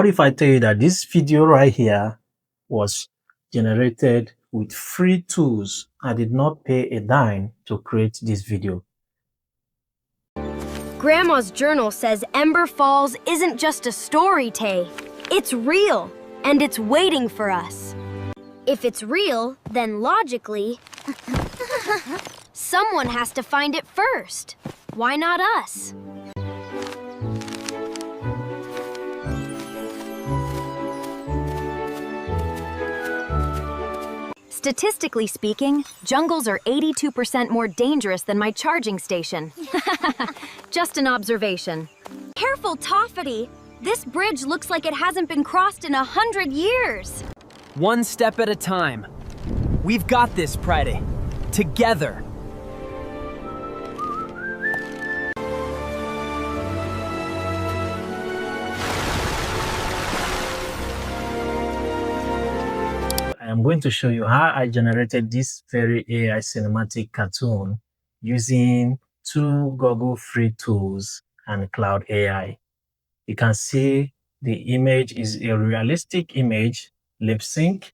What if I tell you that this video right here was generated with free tools? I did not pay a dime to create this video. Grandma's journal says Ember Falls isn't just a story, Tay. It's real, and it's waiting for us. If it's real, then logically, someone has to find it first. Why not us? Statistically speaking, jungles are 82% more dangerous than my charging station. Just an observation. Careful, Toffety! This bridge looks like it hasn't been crossed in 100 years. One step at a time. We've got this, Pride. Together. I'm going to show you how I generated this very AI cinematic cartoon using two Google free tools and Cloud AI. You can see the image is a realistic image, lip sync,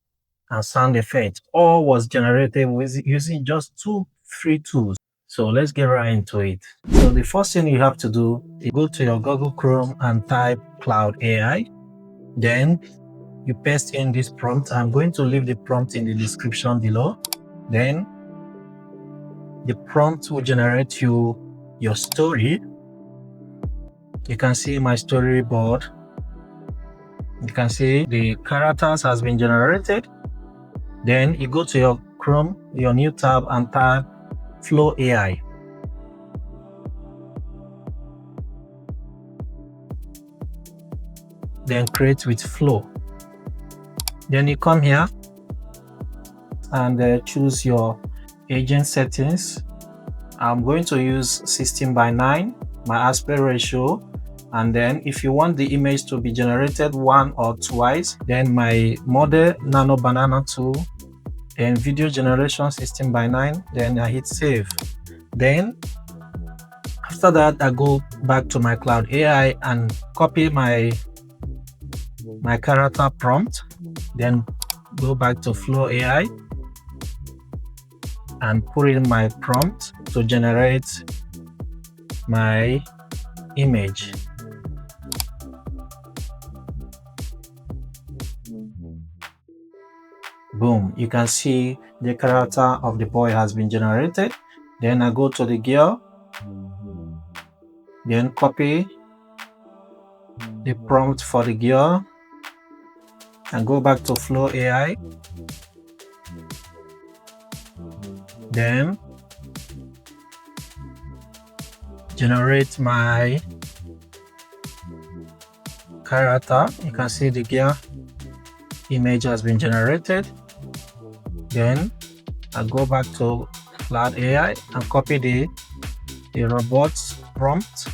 and sound effect. All was generated with using just two free tools. So let's get right into it. So the first thing you have to do is go to your Google Chrome and type Cloud AI. Then you paste in this prompt. I'm going to leave the prompt in the description below. Then the prompt will generate you your story. You can see my storyboard. You can see the characters has been generated. Then you go to your Chrome, your new tab, and type Flow AI. Then create with Flow. Then you come here and choose your agent settings. I'm going to use 16:9, my aspect ratio. And then if you want the image to be generated one or twice, then my model Nano Banana tool, then video generation 16:9, then I hit save. Then after that, I go back to my Cloud AI and copy my character prompt. Then go back to Flow AI and put in my prompt to generate my image. Boom, you can see the character of the boy has been generated. Then I go to the girl, then copy the prompt for the girl and go back to Flow AI. Then generate my character. You can see the girl image has been generated. Then I go back to Cloud AI and copy the robot's prompt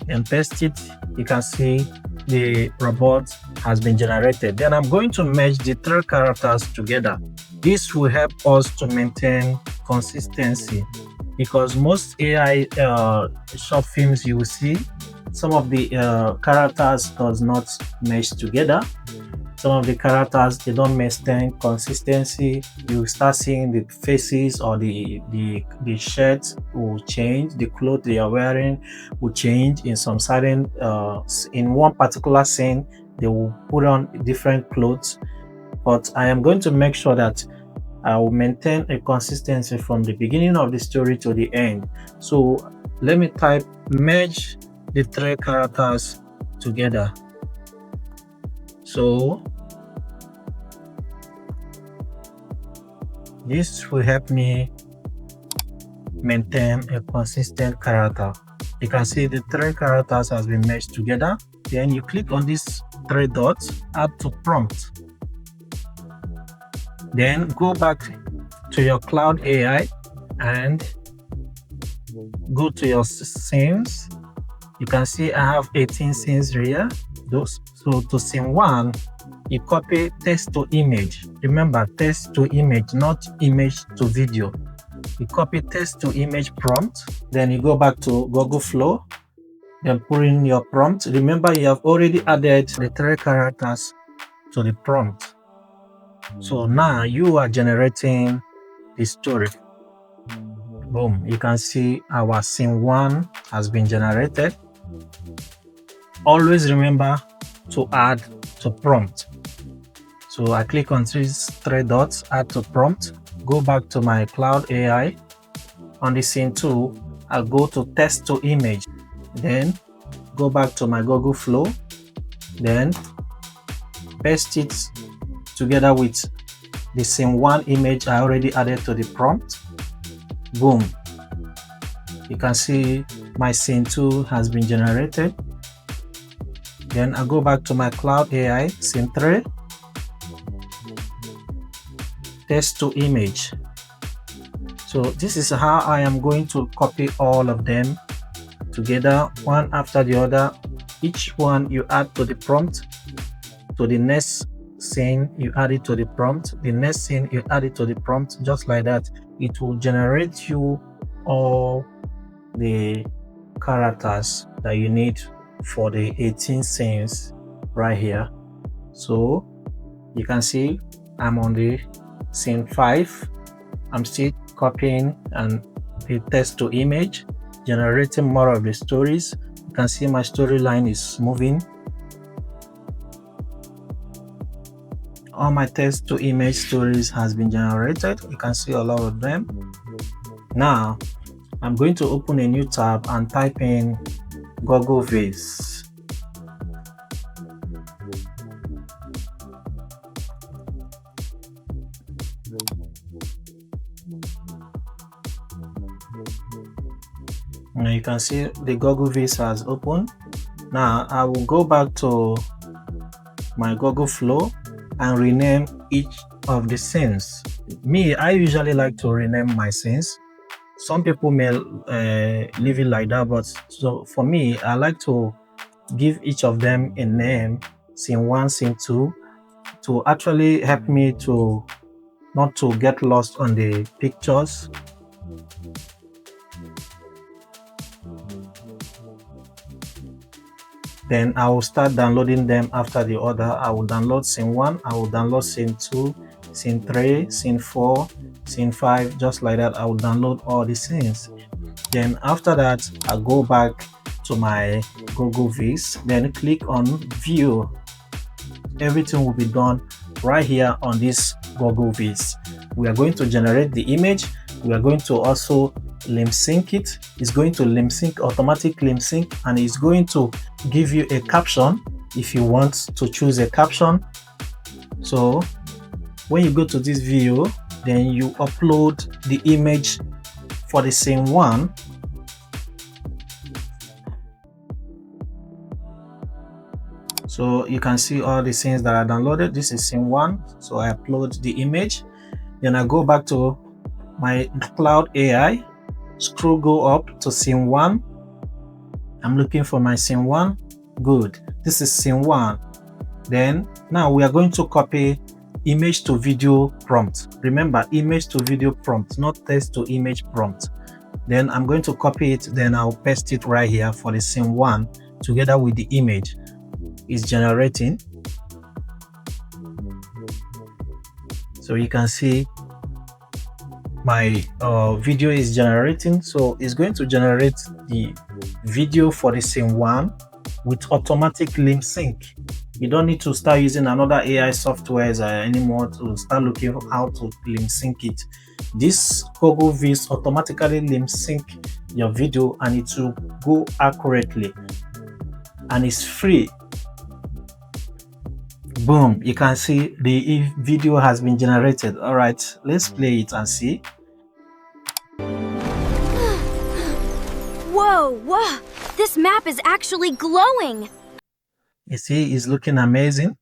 and paste it. You can see the robot has been generated. Then I'm going to merge the three characters together. This will help us to maintain consistency, because most AI short films you will see, some of the characters does not mesh together. Some of the characters, they don't maintain consistency. You start seeing the faces or the shirts will change, the clothes they are wearing will change in some certain in one particular scene they will put on different clothes. But I am going to make sure that I will maintain a consistency from the beginning of the story to the end. So let me type merge the three characters together. So this will help me maintain a consistent character. You can see the three characters has been meshed together. Then you click on these three dots, add to prompt. Then go back to your Cloud AI and go to your scenes. You can see I have 18 scenes here. So to scene 1, you copy text to image. Remember, text to image, not image to video. You copy text to image prompt. Then you go back to Google Flow Then put in your prompt. Remember, you have already added the 3 characters to the prompt. So now you are generating the story. Boom, you can see our scene 1 has been generated. Always remember to add to prompt. So I click on these 3 dots, add to prompt, go back to my Cloud AI. On the scene 2, I'll go to text to image, then go back to my Google Flow, then paste it together with the scene 1 image I already added to the prompt. Boom, you can see my scene 2 has been generated. Then I go back to my Cloud AI, scene 3, text to image. So this is how I am going to copy all of them together, one after the other. Each one you add to the prompt, to the next scene you add it to the prompt, the next scene you add it to the prompt, just like that. It will generate you all the characters that you need for the 18 scenes right here. So you can see I'm on the scene 5. I'm still copying and the text to image, generating more of the stories. You can see my storyline is moving. All my text to image stories has been generated. You can see a lot of them. Now I'm going to open a new tab and type in Google Viz. Now you can see the Google Viz has opened. Now I will go back to my Google Flow and rename each of the scenes. I usually like to rename my scenes. Some people may leave it like that, but so for me, I like to give each of them a name, scene 1, scene 2, to actually help me to not to get lost on the pictures. Then I will start downloading them after the order. I will download scene 1, I will download scene 2, scene 3, scene 4, scene 5, just like that. I will download all the scenes. Then after that, I'll go back to my Google Viz, then click on view. Everything will be done right here on this Google Viz. We are going to generate the image. We are going to also limb sync it. It's going to limb sync, automatic limb sync, and it's going to give you a caption if you want to choose a caption. So when you go to this view, then you upload the image for the scene 1. So you can see all the scenes that I downloaded. This is scene 1, so I upload the image. Then I go back to my Cloud AI, go up to scene 1. I'm looking for my scene 1. Good, this is scene 1. Then now we are going to copy image to video prompt. Remember, image to video prompt, not text to image prompt. Then I'm going to copy it, then I'll paste it right here for the scene 1 together with the image. Is generating. So you can see my video is generating. So it's going to generate the video for the scene 1 with automatic limb sync. You don't need to start using another AI softwares anymore to start looking how to limb sync it. This Google Viz automatically limb sync your video and it will go accurately, and it's free. Boom, you can see the video has been generated. All right, let's play it and see. Whoa, this map is actually glowing. You see, it's looking amazing.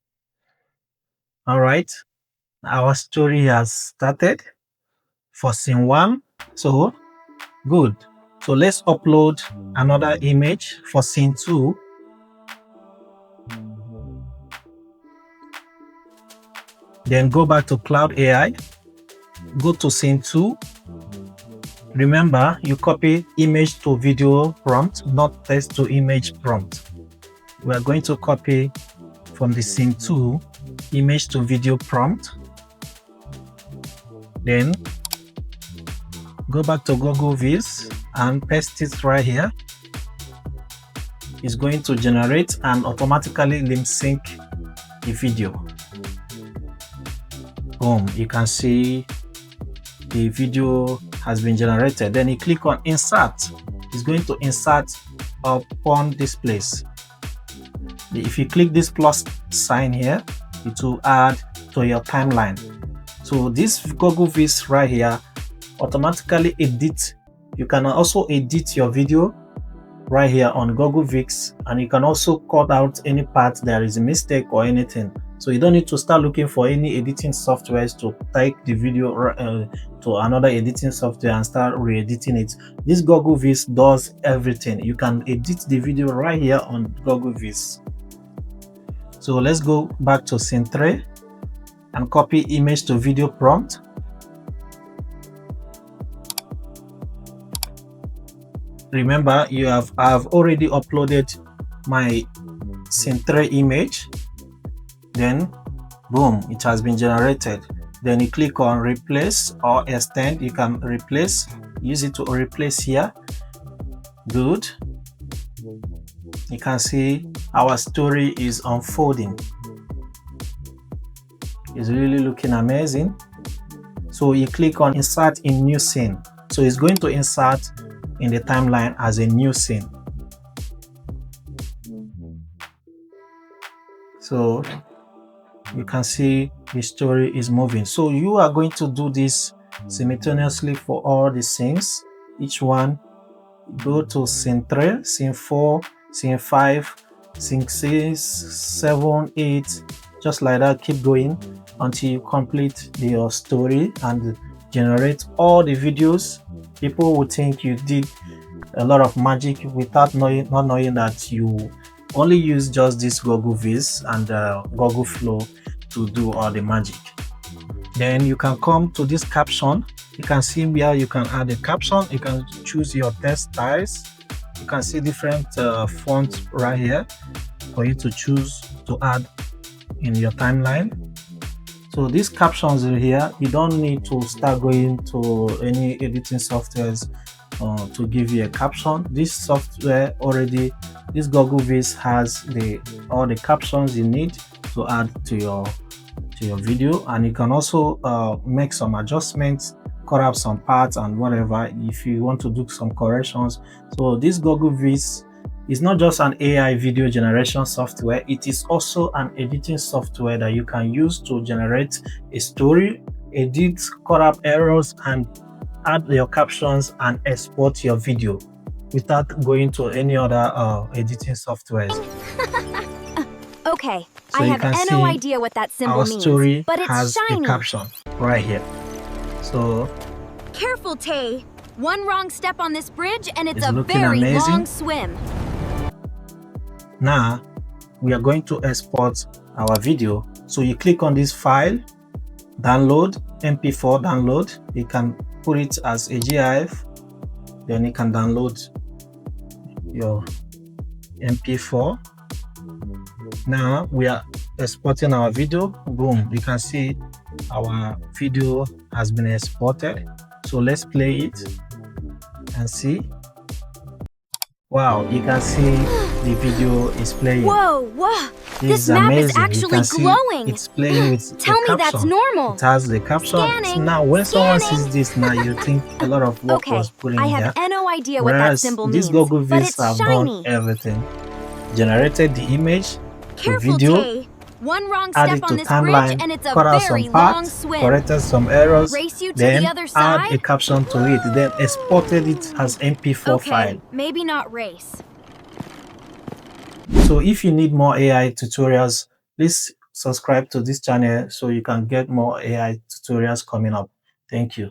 All right, our story has started for scene 1. So good. So let's upload another image for scene 2. Then go back to Cloud AI, go to scene 2, Remember, you copy image to video prompt, not text to image prompt. We are going to copy from the scene 2 image to video prompt. Then go back to Google Viz and paste it right here. It's going to generate and automatically lip sync the video. Boom, you can see the video has been generated. Then you click on insert. It's going to insert upon this place. If you click this plus sign here, it will add to your timeline. So this Google Viz right here automatically edit. You can also edit your video right here on Google Viz, and you can also cut out any part there is a mistake or anything. So you don't need to start looking for any editing softwares to take the video to another editing software and start re-editing it. This Google Viz does everything. You can edit the video right here on Google Viz. So let's go back to scene 3 and copy image to video prompt. Remember, I've already uploaded my scene 3 image. Then boom, it has been generated. Then you click on replace or extend. You can replace, use it to replace here. Good. You can see our story is unfolding. It's really looking amazing. So you click on insert in new scene. So it's going to insert in the timeline as a new scene. So you can see the story is moving. So you are going to do this simultaneously for all the scenes. Each one, go to scene 3, scene 4, scene 5, scene 6, 7, 8, just like that. Keep going until you complete your story and generate all the videos. People will think you did a lot of magic without not knowing that you only use just this Google Viz and Google Flow to do all the magic. Then you can come to this caption. You can see where you can add a caption. You can choose your text styles. You can see different fonts right here for you to choose to add in your timeline. So these captions here, you don't need to start going to any editing softwares to give you a caption. This software already, this Google Viz has all the captions you need to add to your video, and you can also make some adjustments, cut out some parts and whatever if you want to do some corrections. So this Google Viz is not just an AI video generation software, it is also an editing software that you can use to generate a story, edit, cut out errors, and add your captions and export your video without going to any other editing softwares. Okay, So I you have can no see idea what that symbol our means, story but it's has shiny. a caption right here. So Careful, Tay. One wrong step on this bridge and it's It's a looking very amazing. long swim. now we are going to export our video. So you click on this file, download, MP4 download. You can put it as a GIF, then you can download your MP4. Now we are exporting our video. Boom, you can see our video has been exported. So let's play it and see. Wow, you can see the video is playing. Whoa, whoa. This It's map amazing. is You actually can see glowing. it's playing with Tell the me that's caption. normal. It has the caption. Scanning, Now when someone scanning. sees this, now you think a lot of work Okay, was put in I here. have no idea what that Whereas symbol this means, Google but Viz it's have shiny. done everything. Generated the image, the Careful, video, Tay. One wrong added step to on this bridge timeline, and it's a cut out very some long parts, swim. corrected some errors, Race you to then the other add a side? caption to it, then exported it as MP4 Okay, file. maybe not race. So if you need more AI tutorials, please subscribe to this channel so you can get more AI tutorials coming up. Thank you.